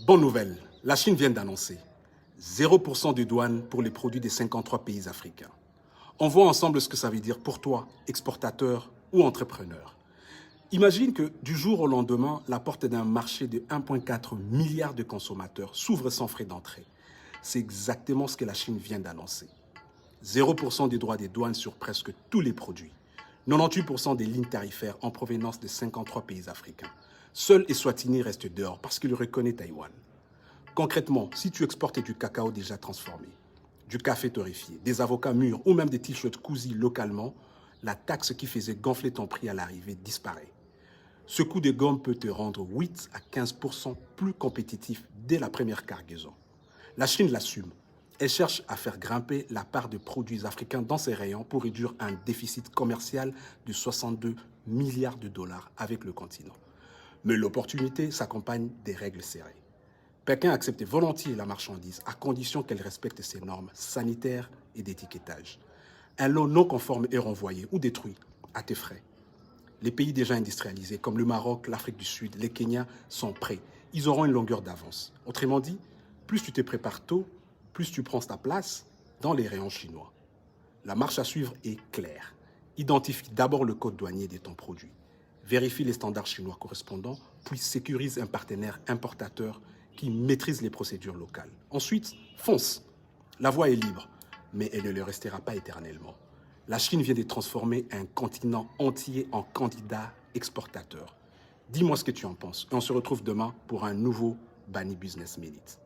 Bonne nouvelle, la Chine vient d'annoncer 0% de douane pour les produits des 53 pays africains. On voit ensemble ce que ça veut dire pour toi, exportateur ou entrepreneur. Imagine que du jour au lendemain, la porte d'un marché de 1,4 milliard de consommateurs s'ouvre sans frais d'entrée. C'est exactement ce que la Chine vient d'annoncer. 0% des droits des douanes sur presque tous les produits. 98% des lignes tarifaires en provenance de 53 pays africains. Seul Eswatini reste dehors parce qu'il reconnaît Taïwan. Concrètement, si tu exportes du cacao déjà transformé, du café torréfié, des avocats mûrs ou même des t-shirts cousus localement, la taxe qui faisait gonfler ton prix à l'arrivée disparaît. Ce coup de gomme peut te rendre 8 à 15% plus compétitif dès la première cargaison. La Chine l'assume. Elle cherche à faire grimper la part de produits africains dans ses rayons pour réduire un déficit commercial de 62 milliards de dollars avec le continent. Mais l'opportunité s'accompagne des règles serrées. Pékin accepte volontiers la marchandise à condition qu'elle respecte ses normes sanitaires et d'étiquetage. Un lot non conforme est renvoyé ou détruit à tes frais. Les pays déjà industrialisés comme le Maroc, l'Afrique du Sud, les Kenya sont prêts. Ils auront une longueur d'avance. Autrement dit, plus tu te prépares tôt, plus tu prends ta place dans les rayons chinois. La marche à suivre est claire. Identifie d'abord le code douanier de ton produit. Vérifie les standards chinois correspondants, puis sécurise un partenaire importateur qui maîtrise les procédures locales. Ensuite, fonce. La voie est libre, mais elle ne le restera pas éternellement. La Chine vient de transformer un continent entier en candidat exportateur. Dis-moi ce que tu en penses et on se retrouve demain pour un nouveau Bani Business Minute.